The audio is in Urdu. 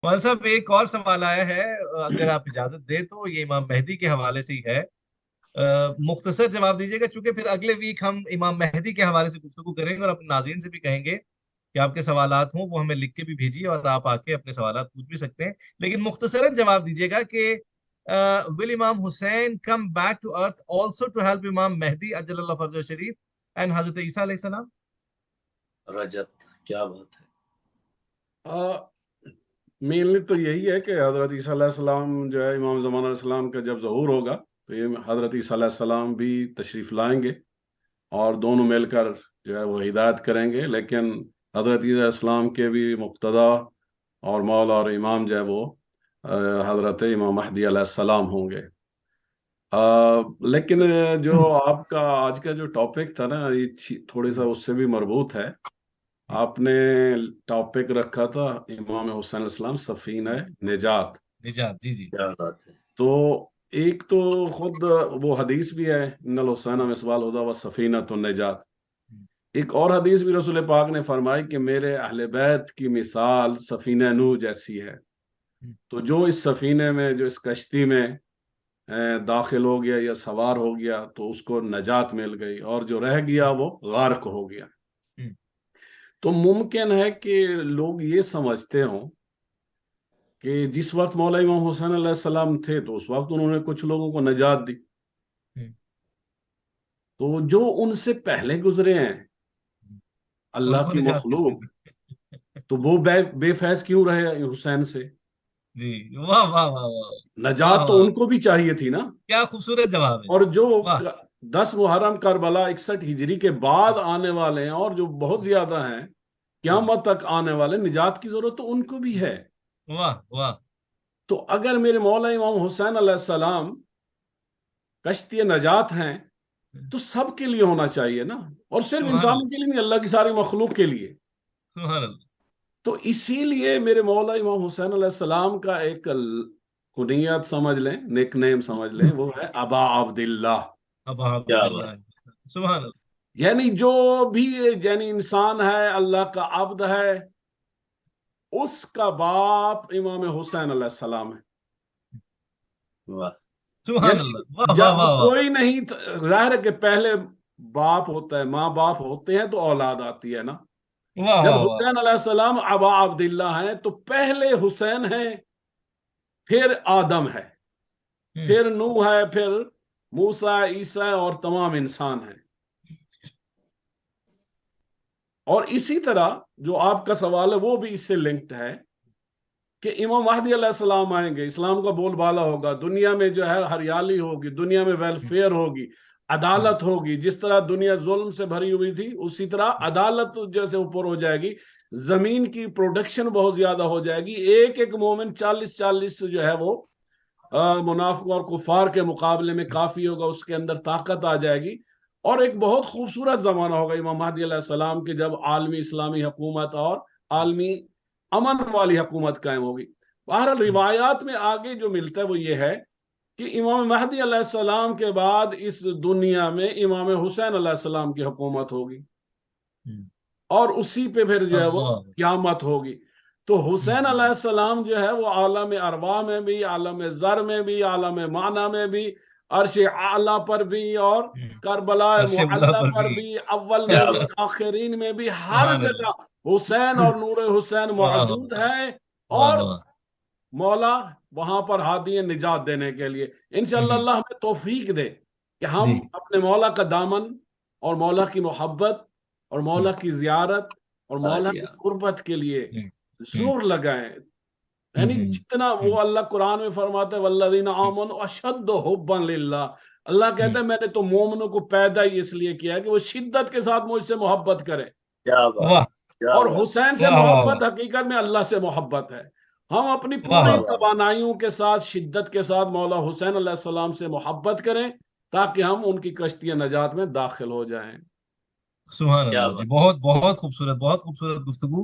مولانا صاحب ایک اور سوال آیا ہے، اگر آپ اجازت دیں تو یہ امام مہدی کے حوالے سے ہی ہے۔ مختصر جواب دیجیے گا، چونکہ پھر اگلے ویک ہم امام مہدی کے حوالے سے گفتگو کریں گے، اور اپنے ناظرین سے بھی کہیں گے کہ آپ کے سوالات ہوں وہ ہمیں لکھ کے بھی بھیجیے، اور آپ آ کے اپنے سوالات پوچھ بھی سکتے ہیں۔ لیکن مختصراً جواب دیجیے گا کہ will Imam Hussain come back to earth also to help Imam Mahdi اجل اللہ فرجہ شریف اینڈ حضرت عیسیٰ علیہ السلام؟ رجت، کیا بات ہے۔ مینلی تو یہی ہے کہ حضرت عیسیٰ علیہ السلام جو ہے امام زمان علیہ السلام کا جب ظہور ہوگا تو یہ حضرت عیسیٰ علیہ السلام بھی تشریف لائیں گے، اور دونوں مل کر جو ہے وہ ہدایت کریں گے، لیکن حضرت عیسیٰ علیہ السلام کے بھی مقتدا اور مولا اور امام جو ہے وہ حضرت امام مہدی علیہ السلام ہوں گے۔ لیکن جو آپ کا آج کا جو ٹاپک تھا نا، یہ تھوڑی سا اس سے بھی مربوط ہے۔ آپ نے ٹاپک رکھا تھا امام حسین علیہ السلام سفینہ نجات۔ نجات، جی جی۔ کیا بات ہے۔ تو ایک تو خود وہ حدیث بھی ہے ان الحسین مسوال الہدی و سفینۃ النجات۔ ایک اور حدیث بھی رسول پاک نے فرمائی کہ میرے اہل بیت کی مثال سفینہ نوح جیسی ہے۔ تو جو اس سفینے میں، جو اس کشتی میں داخل ہو گیا یا سوار ہو گیا تو اس کو نجات مل گئی، اور جو رہ گیا وہ غارق ہو گیا۔ تو ممکن ہے کہ لوگ یہ سمجھتے ہوں کہ جس وقت مولا امام حسین علیہ السلام تھے تو اس وقت انہوں نے کچھ لوگوں کو نجات دی، تو جو ان سے پہلے گزرے ہیں ان اللہ کو کی نجات کس نے مخلوق، دی؟ تو وہ بے فیض کیوں رہے حسین سے؟ جی، واہ واہ واہ واہ، واہ نجات تو واہ، ان کو بھی چاہیے تھی نا۔ کیا خوبصورت جواب ہے۔ اور جو واہ 10 محرم کربلا 61 ہجری کے بعد آنے والے ہیں اور جو بہت زیادہ ہیں قیامت تک آنے والے، نجات کی ضرورت تو ان کو بھی ہے۔ واہ واہ، تو اگر میرے مولا امام حسین علیہ السلام کشتی نجات ہیں تو سب کے لیے ہونا چاہیے نا، اور صرف سبحان انسانوں اللہ، کے لیے نہیں، اللہ کی ساری مخلوق کے لیے۔ سبحان اللہ۔ تو اسی لیے میرے مولا امام حسین علیہ السلام کا ایک کنیت سمجھ لیں، نک نیم سمجھ لیں، وہ ہے ابا عبداللہ۔ اب کیا عبداللہ، بات۔ سبحان اللہ۔ یعنی جو بھی یعنی انسان ہے، اللہ کا عبد ہے، اس کا باپ امام حسین علیہ السلام ہے۔ واہ، سبحان یعنی اللہ، واہ واہ جب واہ واہ، کوئی نہیں ظاہر ہے کہ پہلے باپ ہوتا ہے، ماں باپ ہوتے ہیں تو اولاد آتی ہے نا۔ واہ جب واہ واہ، حسین علیہ السلام ابا عبداللہ ہیں تو پہلے حسین ہیں، پھر آدم ہے، پھر نوح ہے، پھر موسیٰ، عیسیٰ اور تمام انسان ہیں۔ اور اسی طرح جو آپ کا سوال ہے وہ بھی اس سے لنکڈ ہے کہ امام مہدی علیہ السلام آئیں گے، اسلام کا بول بالا ہوگا، دنیا میں جو ہے ہریالی ہوگی، دنیا میں ویلفیئر ہوگی، عدالت ہوگی۔ جس طرح دنیا ظلم سے بھری ہوئی تھی اسی طرح عدالت جیسے اوپر ہو جائے گی، زمین کی پروڈکشن بہت زیادہ ہو جائے گی، ایک ایک مومن 40 جو ہے وہ منافق اور کفار کے مقابلے میں کافی ہوگا، اس کے اندر طاقت آ جائے گی، اور ایک بہت خوبصورت زمانہ ہوگا امام مہدی علیہ السلام کے، جب عالمی اسلامی حکومت اور عالمی امن والی حکومت قائم ہوگی۔ بہرحال روایات میں آگے جو ملتا ہے وہ یہ ہے کہ امام مہدی علیہ السلام کے بعد اس دنیا میں امام حسین علیہ السلام کی حکومت ہوگی، اور اسی پہ پھر جو ہے وہ اللہ، قیامت ہوگی۔ تو حسین علیہ السلام جو ہے وہ عالم ارواح میں بھی، عالم زر میں بھی، عالم معنی میں بھی، عرش اعلیٰ پر بھی، اور کربلا عرش اللہ معلی پر پر بھی، بھی، اول میں کیا بھی، بات۔ آخرین میں بھی، ہر سبحان اللہ، جگہ حسین اور نور حسین واہ موجود ہے، واہ اور واہ، مولا وہاں پر ہادی نجات دینے کے لیے انشاءاللہ اللہ ہمیں توفیق دے کہ ہم جی، اپنے مولا کا دامن اور مولا کی محبت اور مولا کی زیارت اور مولا کی قربت کے لیے زور لگائیں۔ یعنی جتنا وہ اللہ قرآن میں فرماتا ہے والذین آمنوا اشد حبا للہ، اللہ کہتا ہے میں نے تو مومنوں کو پیدا ہی اس لیے کیا ہے کہ وہ شدت کے ساتھ مجھ سے محبت کریں، کیا بات، واہ کیا اور بات، حسین سے واہ واہ محبت حقیقت میں اللہ سے محبت ہے۔ ہم اپنی واہ پوری واہ، توانائیوں کے ساتھ، شدت کے ساتھ مولا حسین علیہ السلام سے محبت کریں تاکہ ہم ان کی کشتی نجات میں داخل ہو جائیں۔ سبحان کیا اللہ، جی بات۔ بہت بہت خوبصورت، بہت خوبصورت گفتگو۔